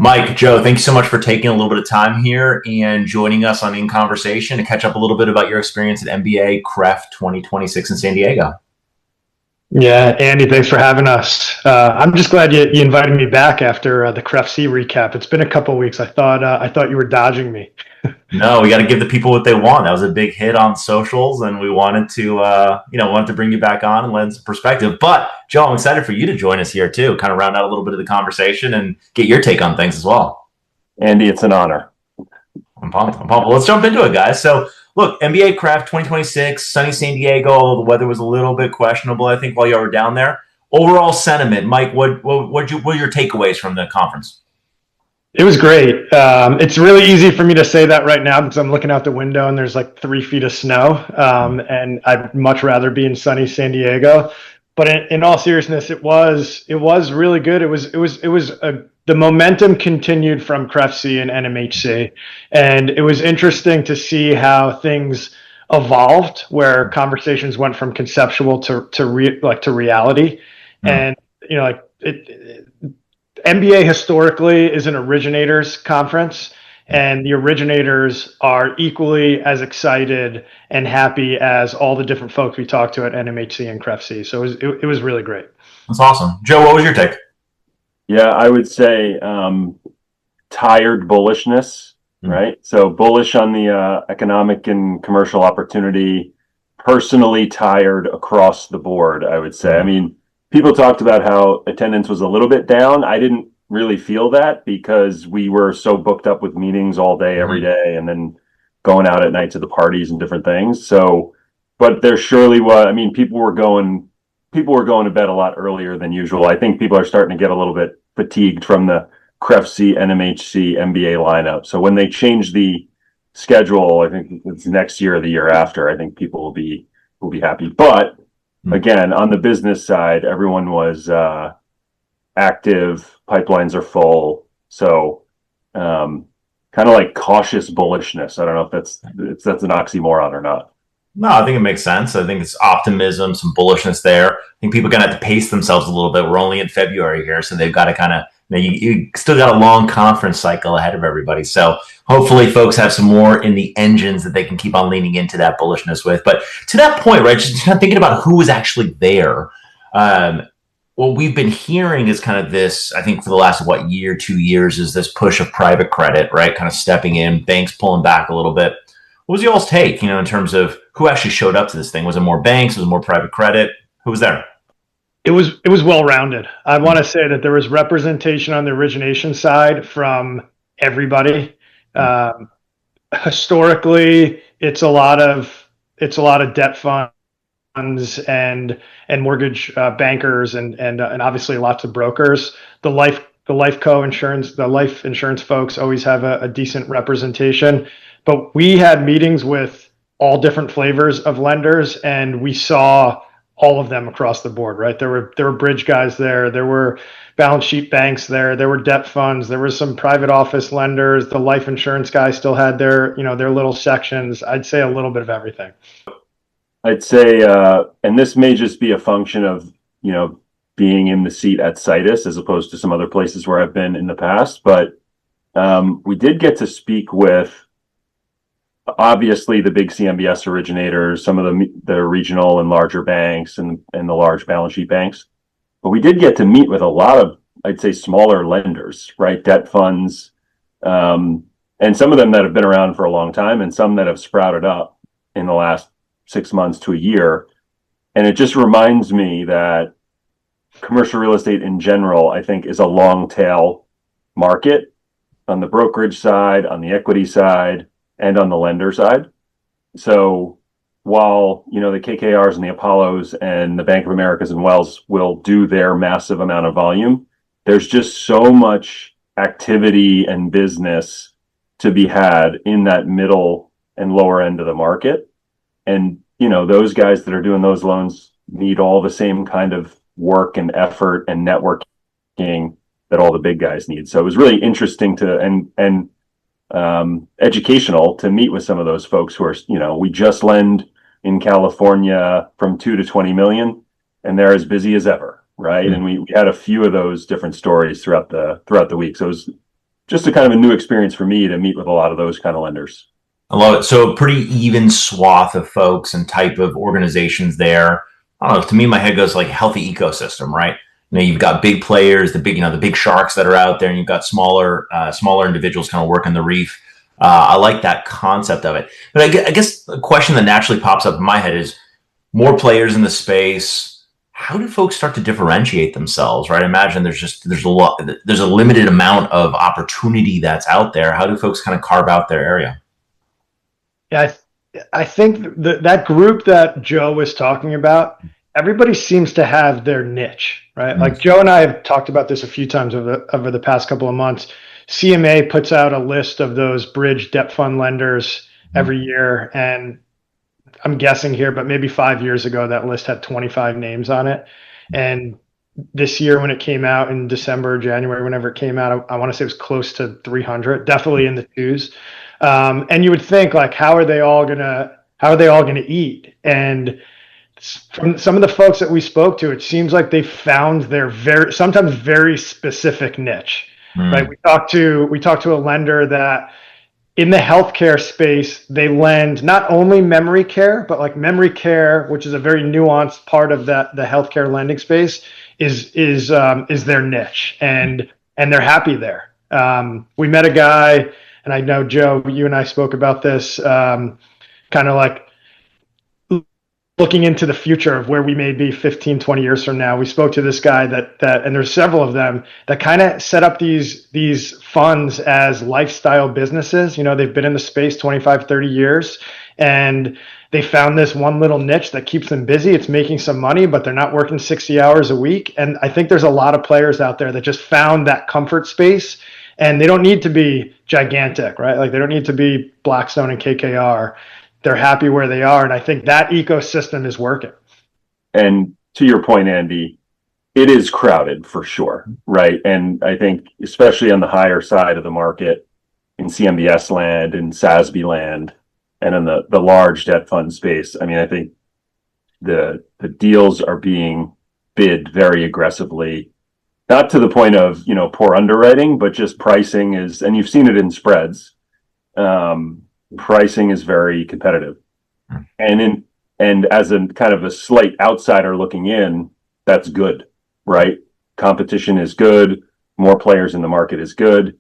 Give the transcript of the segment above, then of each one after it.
Mike, Joe, thank you so much for taking a little bit of time here and joining us on InConversation to catch up a little bit about your experience at MBA CREF 2026 in San Diego. Yeah, Andy, thanks for having us. I'm just glad you invited me back after the CREF-C recap. It's been a couple of weeks. I thought you were dodging me. No, we got to give the people what they want. That was a big hit on socials, and we wanted to, wanted to bring you back on and lend some perspective. But Joe, I'm excited for you to join us here too, kind of round out a little bit of the conversation and get your take on things as well. Andy, it's an honor. I'm pumped. Well, let's jump into it, guys. So, look, NBA CREF 2026, sunny San Diego. The weather was a little bit questionable, I think, while you were down there. Overall sentiment, Mike, what were your takeaways from the conference? It was great. It's really easy for me to say that right now because I'm looking out the window and there's like 3 feet of snow, and I'd much rather be in sunny San Diego. But in all seriousness, it was really good. The momentum continued from CREF-C and NMHC, and it was interesting to see how things evolved, where conversations went from conceptual to reality, and MBA historically is an originators conference, and the originators are equally as excited and happy as all the different folks we talked to at NMHC and CREF-C. So it was really great. That's awesome. Joe, what was your take? Yeah, I would say tired bullishness, right? So bullish on the economic and commercial opportunity, personally tired across the board, I would say. I mean, people talked about how attendance was a little bit down. I didn't really feel that because we were so booked up with meetings all day, every day, and then going out at night to the parties and different things. So, but there surely was, I mean, people were going to bed a lot earlier than usual. I think people are starting to get a little bit fatigued from the CREF-C, NMHC, MBA lineup. So when they change the schedule, I think it's next year or the year after, I think people will be happy. But again, on the business side, everyone was active. Pipelines are full. So kind of like cautious bullishness. I don't know if that's an oxymoron or not. No, I think it makes sense. I think it's optimism, some bullishness there. I think people are going to have to pace themselves a little bit. We're only in February here, so they've got to kind of, you still got a long conference cycle ahead of everybody. So hopefully folks have some more in the engines that they can keep on leaning into that bullishness with. But to that point, right, just kind of thinking about who was actually there. What we've been hearing is kind of this, I think for the last, 2 years, is this push of private credit, right? Kind of stepping in, banks pulling back a little bit. What was y'all's take, in terms of who actually showed up to this thing? Was it more banks? Was it more private credit? Who was there? It was well-rounded. I want to say that there was representation on the origination side from everybody. Historically, it's a lot of debt funds and mortgage bankers and obviously lots of brokers. The life insurance folks always have a decent representation. But we had meetings with all different flavors of lenders, and we saw all of them across the board, right? There were bridge guys there. There were balance sheet banks there. There were debt funds. There were some private office lenders. The life insurance guys still had their little sections. I'd say a little bit of everything. I'd say, and this may just be a function of, being in the seat at Situs as opposed to some other places where I've been in the past, but we did get to speak with, obviously, the big CMBS originators, some of the regional and larger banks and the large balance sheet banks. But we did get to meet with a lot of, I'd say, smaller lenders, right? Debt funds, and some of them that have been around for a long time and some that have sprouted up in the last 6 months to a year. And it just reminds me that commercial real estate in general, I think, is a long tail market on the brokerage side, on the equity side, and on the lender side. So while, the KKRs and the Apollos and the Bank of Americas and Wells will do their massive amount of volume, there's just so much activity and business to be had in that middle and lower end of the market. And, those guys that are doing those loans need all the same kind of work and effort and networking that all the big guys need. So it was really interesting and educational to meet with some of those folks who are, we just lend in California from 2 to 20 million, and they're as busy as ever, right? And we had a few of those different stories throughout the week. So it just a kind of a new experience for me to meet with a lot of those kind of lenders. I love it. So a pretty even swath of folks and type of organizations there. I don't know. To me, my head goes like healthy ecosystem, right? You've got big players, the big sharks that are out there, and you've got smaller individuals kind of working the reef. I like that concept of it. But I guess the question that naturally pops up in my head is more players in the space. How do folks start to differentiate themselves, right? I imagine there's a limited amount of opportunity that's out there. How do folks kind of carve out their area? Yeah, I think that group that Joe was talking about, everybody seems to have their niche, right? Like Joe and I have talked about this a few times over the past couple of months. CMA puts out a list of those bridge debt fund lenders every year. And I'm guessing here, but maybe 5 years ago, that list had 25 names on it. And this year, when it came out in December, January, whenever it came out, I want to say it was close to 300, definitely in the twos. And you would think, like, how are they all gonna eat? And from some of the folks that we spoke to, it seems like they found their sometimes very specific niche. Right? We talked to a lender that in the healthcare space, they lend not only memory care, but like memory care, which is a very nuanced part of the healthcare lending space, is their niche, and they're happy there. We met a guy, and I know, Joe, you and I spoke about this, kind of like looking into the future of where we may be 15, 20 years from now. We spoke to this guy that and there's several of them that kind of set up these funds as lifestyle businesses. They've been in the space 25, 30 years, and they found this one little niche that keeps them busy. It's making some money, but they're not working 60 hours a week. And I think there's a lot of players out there that just found that comfort space, and they don't need to be gigantic, right? Like, they don't need to be Blackstone and KKR. They're happy where they are. And I think that ecosystem is working. And to your point, Andy, it is crowded for sure, right? And I think especially on the higher side of the market, in CMBS land and SASB land, and in the large debt fund space, I mean, I think the deals are being bid very aggressively, not to the point of, poor underwriting, but just pricing is, and you've seen it in spreads. Pricing is very competitive, and as a kind of a slight outsider looking in, that's good, right? Competition is good. More players in the market is good.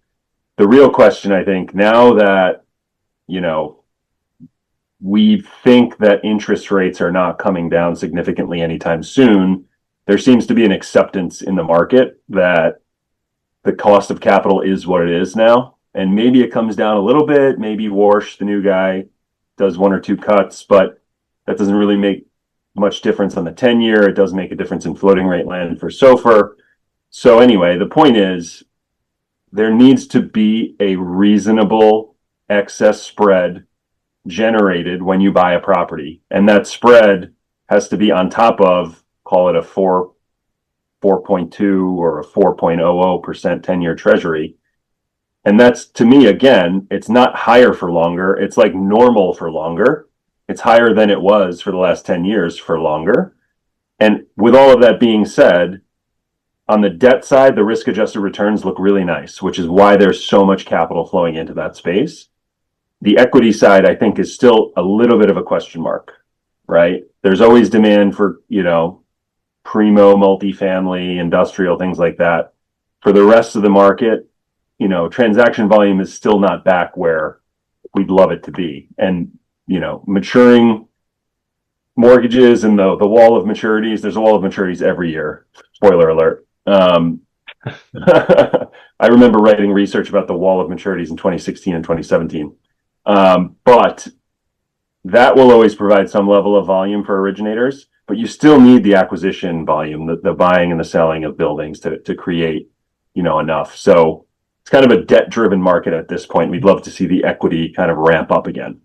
The real question, I think, now that, we think that interest rates are not coming down significantly anytime soon, there seems to be an acceptance in the market that the cost of capital is what it is now. And maybe it comes down a little bit. Maybe Warsh, the new guy, does one or two cuts, but that doesn't really make much difference on the 10-year. It does make a difference in floating rate land for SOFR. So anyway, the point is there needs to be a reasonable excess spread generated when you buy a property. And that spread has to be on top of, call it a 4.2 or a 4.00% 10-year treasury. And that's, to me, again, it's not higher for longer. It's like normal for longer. It's higher than it was for the last 10 years for longer. And with all of that being said, on the debt side, the risk-adjusted returns look really nice, which is why there's so much capital flowing into that space. The equity side, I think, is still a little bit of a question mark, right? There's always demand for, primo, multifamily, industrial, things like that. For the rest of the market, transaction volume is still not back where we'd love it to be. And, maturing mortgages and the wall of maturities, there's a wall of maturities every year. Spoiler alert. I remember writing research about the wall of maturities in 2016 and 2017. But that will always provide some level of volume for originators, but you still need the acquisition volume, the buying and the selling of buildings to create, enough. So it's kind of a debt-driven market at this point. We'd love to see the equity kind of ramp up again.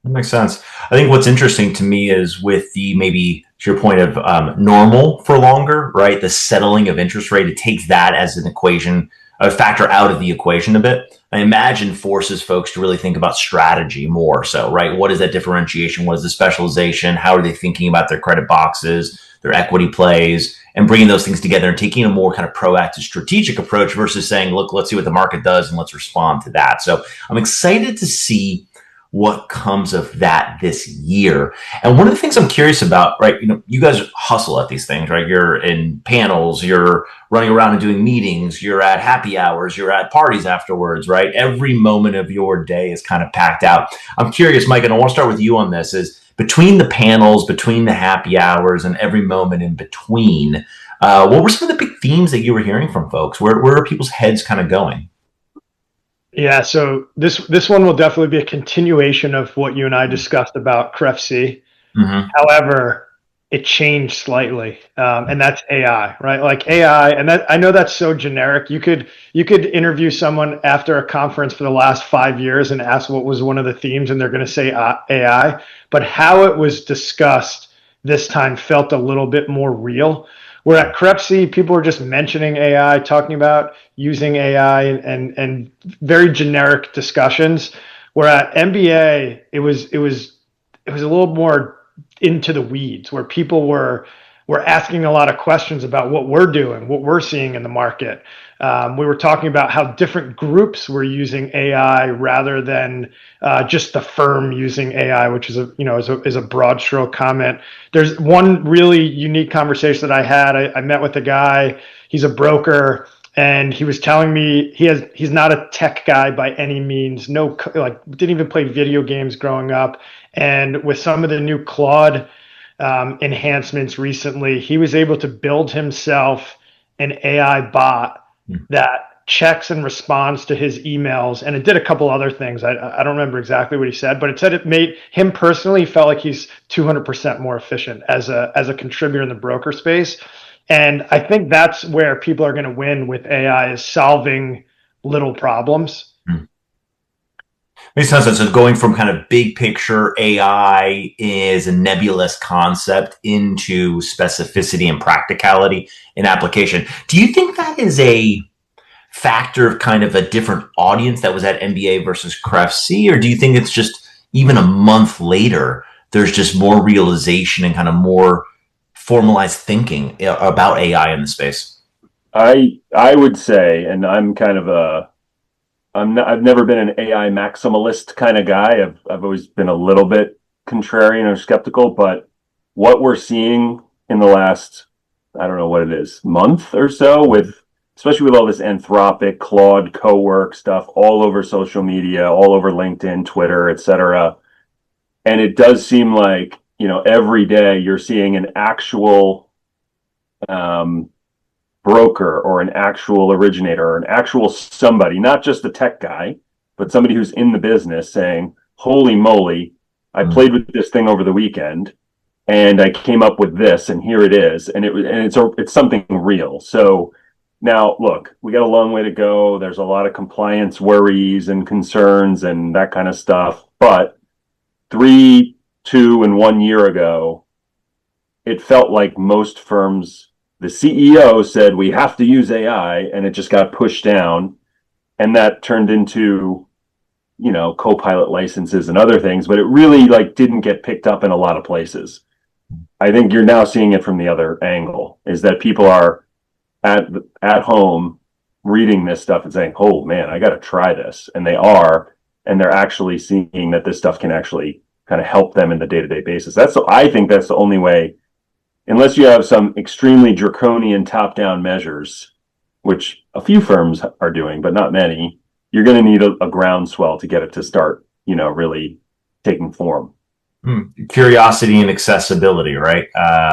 That makes sense. I think what's interesting to me is with the, maybe to your point of normal for longer, right? The settling of interest rate, it takes that as an equation, a factor out of the equation a bit. I imagine forces folks to really think about strategy more so, right? What is that differentiation? What is the specialization? How are they thinking about their credit boxes, their equity plays? and bringing those things together and taking a more kind of proactive strategic approach versus saying, look, let's see what the market does and let's respond to that. So I'm excited to see what comes of that this year. And one of the things I'm curious about, right, you guys hustle at these things, right? You're in panels, you're running around and doing meetings, you're at happy hours, you're at parties afterwards, right? Every moment of your day is kind of packed out. I'm curious, Mike, and I want to start with you on this, is between the panels, between the happy hours and every moment in between, what were some of the big themes that you were hearing from folks? Where are people's heads kind of going? Yeah, so this one will definitely be a continuation of what you and I discussed about CREF. Mm-hmm. However, it changed slightly, and that's AI, right? Like AI, and that, I know that's so generic. You could interview someone after a conference for the last 5 years and ask what was one of the themes, and they're going to say AI. But how it was discussed this time felt a little bit more real. Where at CREF, people were just mentioning AI, talking about using AI, and very generic discussions. Where at MBA, it was a little more into the weeds, where people were asking a lot of questions about what we're doing, what we're seeing in the market. We were talking about how different groups were using AI rather than just the firm using AI, which is a broad stroke comment. There's one really unique conversation that I had. I met with a guy. He's a broker, and he was telling me he's not a tech guy by any means. No, like didn't even play video games growing up. And with some of the new Claude enhancements recently, he was able to build himself an AI bot that checks and responds to his emails. And it did a couple other things. I don't remember exactly what he said, but it said it made him personally felt like he's 200% more efficient as a contributor in the broker space. And I think that's where people are going to win with AI, is solving little problems. Makes sense. So going from kind of big picture AI is a nebulous concept into specificity and practicality in application. Do you think that is a factor of kind of a different audience that was at MBA versus CREF, or do you think it's just even a month later, there's just more realization and kind of more formalized thinking about AI in the space? I would say, and I'm kind of I've never been an AI maximalist kind of guy. I've always been a little bit contrarian or skeptical, but what we're seeing in the last, I don't know what it is, month or so, especially with all this Anthropic, Claude, co-work stuff all over social media, all over LinkedIn, Twitter, etc. And it does seem like, every day you're seeing an actual broker or an actual originator or an actual somebody, not just a tech guy, but somebody who's in the business saying, holy moly, I played with this thing over the weekend and I came up with this, and here it is. And it's something real. So now look, we got a long way to go. There's a lot of compliance worries and concerns and that kind of stuff. But 3, 2, and 1 year ago, it felt like most firms, the CEO said, we have to use AI, and it just got pushed down. And that turned into, co-pilot licenses and other things, but it really didn't get picked up in a lot of places. I think you're now seeing it from the other angle, is that people are at home reading this stuff and saying, oh man, I got to try this. And they're actually seeing that this stuff can actually kind of help them in the day-to-day basis. I think that's the only way. Unless you have some extremely draconian top-down measures, which a few firms are doing, but not many, you're going to need a groundswell to get it to start, really taking form. Curiosity and accessibility, right?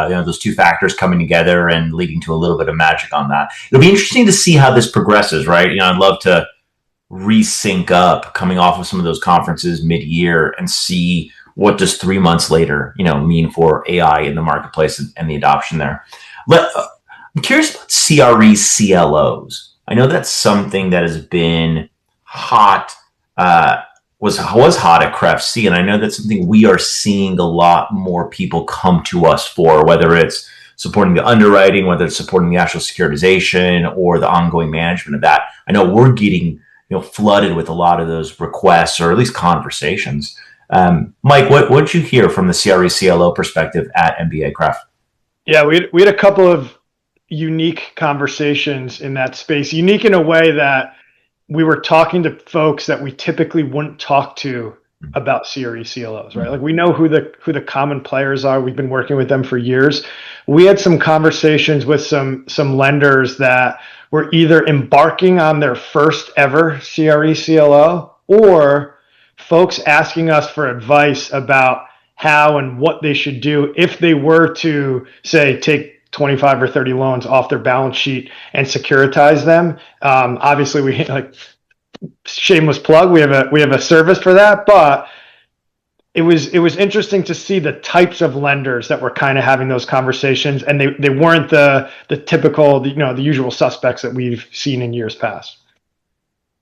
Those two factors coming together and leading to a little bit of magic on that. It'll be interesting to see how this progresses, right? I'd love to resync up coming off of some of those conferences mid-year and see what does 3 months later, mean for AI in the marketplace and the adoption there. I'm curious about CRE CLOs. I know that's something that has been hot, was hot at CREF, and I know that's something we are seeing a lot more people come to us for, whether it's supporting the underwriting, whether it's supporting the actual securitization or the ongoing management of that. I know we're getting flooded with a lot of those requests, or at least conversations. Mike, what did you hear from the CRE CLO perspective at MBA CREF? Yeah, we had a couple of unique conversations in that space. Unique in a way that we were talking to folks that we typically wouldn't talk to about CRE CLOs, right? Like we know who the common players are. We've been working with them for years. We had some conversations with some lenders that were either embarking on their first ever CRE CLO, or folks asking us for advice about how and what they should do if they were to, say, take 25 or 30 loans off their balance sheet and securitize them. Obviously, we like shameless plug. We have a service for that, but it was interesting to see the types of lenders that were kind of having those conversations, and they weren't the typical, the usual suspects that we've seen in years past.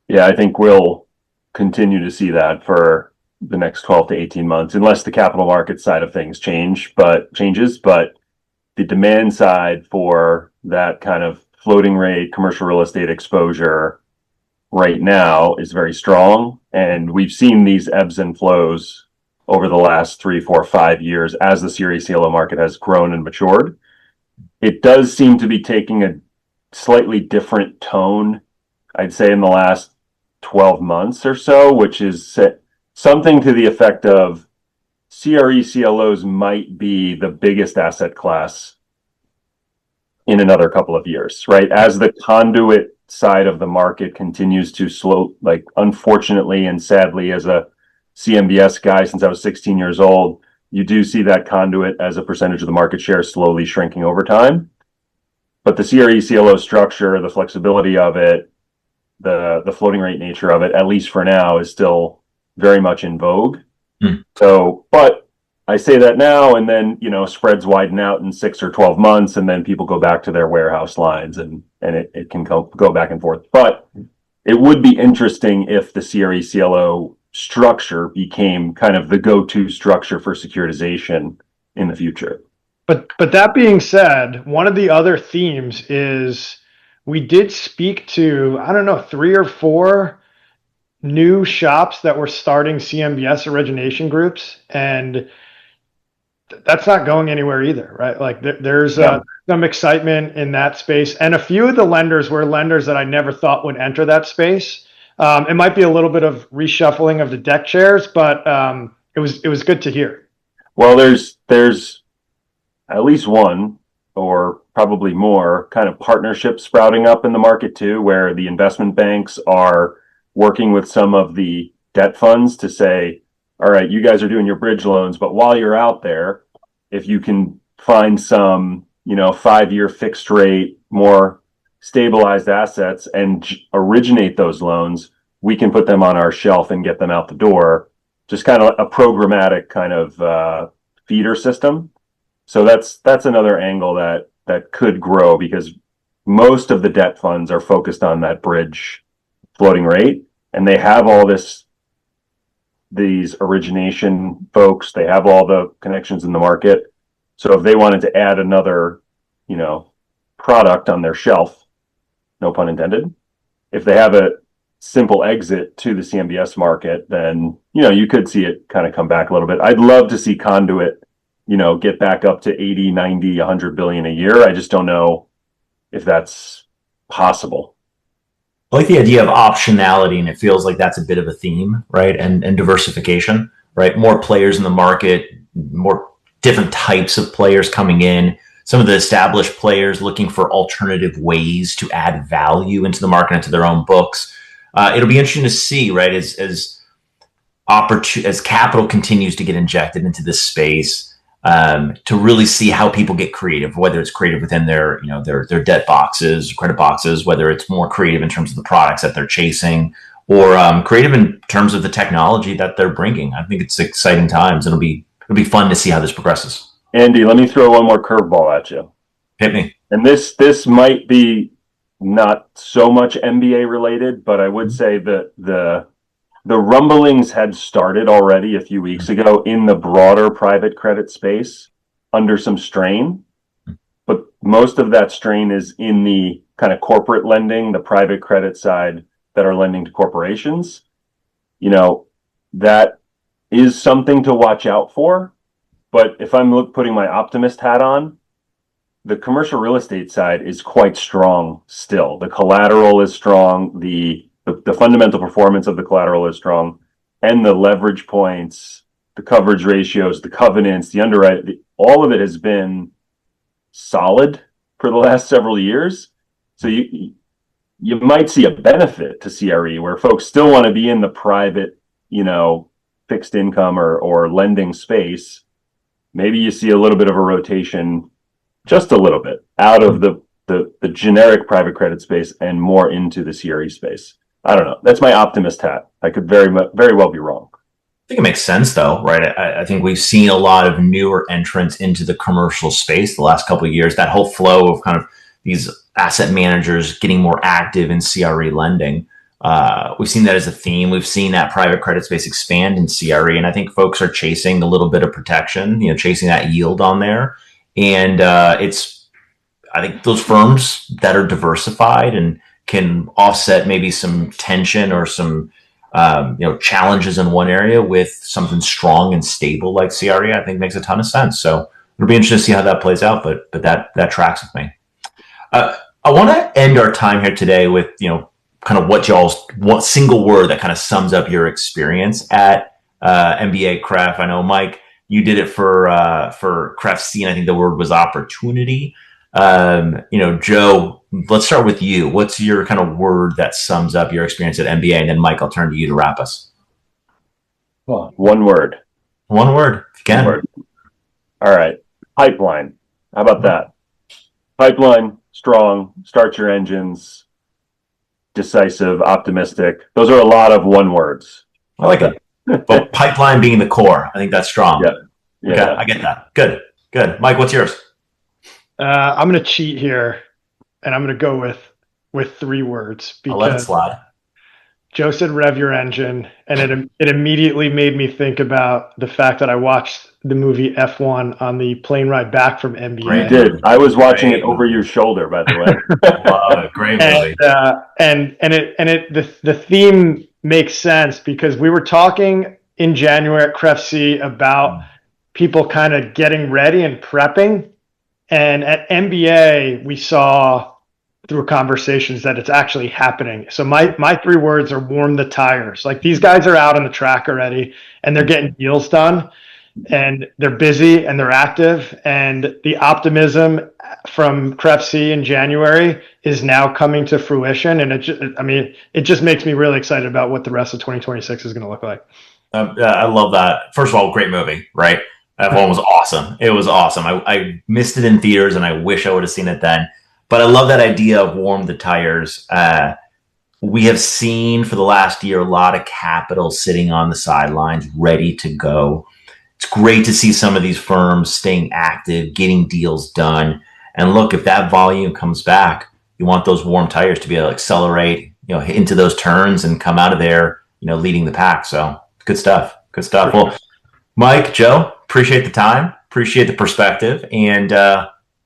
Yeah, I think we'll continue to see that for the next 12 to 18 months, unless the capital market side of things changes. But the demand side for that kind of floating rate commercial real estate exposure right now is very strong. And we've seen these ebbs and flows over the last 3, 4, 5 years as the CRE CLO market has grown and matured. It does seem to be taking a slightly different tone, I'd say, in the last 12 months or so, which is something to the effect of CRE CLOs might be the biggest asset class in another couple of years, right? As the conduit side of the market continues to slow, like unfortunately and sadly, as a CMBS guy since I was 16 years old, you do see that conduit as a percentage of the market share slowly shrinking over time. But the CRE CLO structure, the flexibility of it, the floating rate nature of it, at least for now, is still very much in vogue. So, but I say that now, and then, spreads widen out in 6 or 12 months, and then people go back to their warehouse lines, and it can go back and forth. But it would be interesting if the CRE CLO structure became kind of the go-to structure for securitization in the future. But that being said, one of the other themes is we did speak to, I don't know, 3 or 4 new shops that were starting CMBS origination groups, and that's not going anywhere either, right? Like there's some excitement in that space, and a few of the lenders were lenders that I never thought would enter that space. It might be a little bit of reshuffling of the deck chairs, but it was good to hear. Well, there's at least one, or probably more, kind of partnerships sprouting up in the market too, where the investment banks are working with some of the debt funds to say, all right, you guys are doing your bridge loans, but while you're out there, if you can find some, 5-year fixed rate, more stabilized assets and originate those loans, we can put them on our shelf and get them out the door. Just kind of a programmatic kind of feeder system. So that's another angle that could grow, because most of the debt funds are focused on that bridge floating rate, and they have all these origination folks, they have all the connections in the market. So if they wanted to add another, product on their shelf, no pun intended, if they have a simple exit to the CMBS market, then, you could see it kind of come back a little bit. I'd love to see conduit, get back up to 80, 90, 100 billion a year. I just don't know if that's possible. I like the idea of optionality, and it feels like that's a bit of a theme, right? And diversification, right? More players in the market, more different types of players coming in. Some of the established players looking for alternative ways to add value into the market, into their own books. It'll be interesting to see, right, as capital continues to get injected into this space, to really see how people get creative, whether it's creative within their debt boxes, credit boxes, whether it's more creative in terms of the products that they're chasing, or creative in terms of the technology that they're bringing. I think it's exciting times. It'll be fun to see how this progresses. Andy, let me throw one more curveball at you. Hit me. And this might be not so much MBA related, but I would say that the rumblings had started already a few weeks ago in the broader private credit space under some strain. But most of that strain is in the kind of corporate lending, the private credit side that are lending to corporations. That is something to watch out for. But if I'm putting my optimist hat on, the commercial real estate side is quite strong still. The collateral is strong. The fundamental performance of the collateral is strong, and the leverage points, the coverage ratios, the covenants, the underwriting, all of it has been solid for the last several years. So you might see a benefit to CRE where folks still want to be in the private, fixed income or lending space. Maybe you see a little bit of a rotation, just a little bit, out of the generic private credit space and more into the CRE space. I don't know. That's my optimist hat. I could very well be wrong. I think it makes sense, though, right? I think we've seen a lot of newer entrants into the commercial space the last couple of years. That whole flow of kind of these asset managers getting more active in CRE lending. We've seen that as a theme. We've seen that private credit space expand in CRE, and I think folks are chasing a little bit of protection, chasing that yield on there. And I think those firms that are diversified and can offset maybe some tension or some challenges in one area with something strong and stable like CRE, I think makes a ton of sense. So it'll be interesting to see how that plays out, but that tracks with me. I want to end our time here today with, kind of what single word that kind of sums up your experience at MBA CREF. I know, Mike, you did it for CREF C, and I think the word was opportunity. Joe, let's start with you. What's your kind of word that sums up your experience at MBA? And then Mike, I'll turn to you to wrap us. Well, one word. One word. Again. One word. All right. Pipeline. How about that? Pipeline, strong, start your engines, decisive, optimistic. Those are a lot of one words. I like it. But pipeline being the core, I think that's strong. Yeah. Okay, I get that. Good. Mike, what's yours? I'm going to cheat here, and I'm going to go with 3 words I'll let it because slide. Joe said rev your engine, and it immediately made me think about the fact that I watched the movie F1 on the plane ride back from MBA. You did. I was watching it over your shoulder, by the way. Great movie. The theme makes sense because we were talking in January at CREF C about people kind of getting ready and prepping. And at MBA, we saw through conversations that it's actually happening. So my 3 words are warm the tires. Like, these guys are out on the track already and they're getting deals done and they're busy and they're active. And the optimism from CREF C in January is now coming to fruition. And it just makes me really excited about what the rest of 2026 is going to look like. I love that. First of all, great movie, right? F1 was awesome. It was awesome. I missed it in theaters and I wish I would have seen it then. But I love that idea of warm the tires. We have seen for the last year a lot of capital sitting on the sidelines, ready to go. It's great to see some of these firms staying active, getting deals done. And look, if that volume comes back, you want those warm tires to be able to accelerate, into those turns and come out of there, leading the pack. So good stuff. Well, Mike, Joe, appreciate the time, appreciate the perspective, and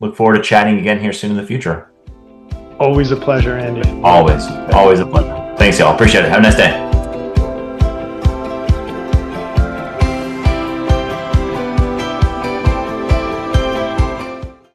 look forward to chatting again here soon in the future. Always a pleasure, Andy. Always a pleasure. Thanks, y'all. Appreciate it. Have a nice day.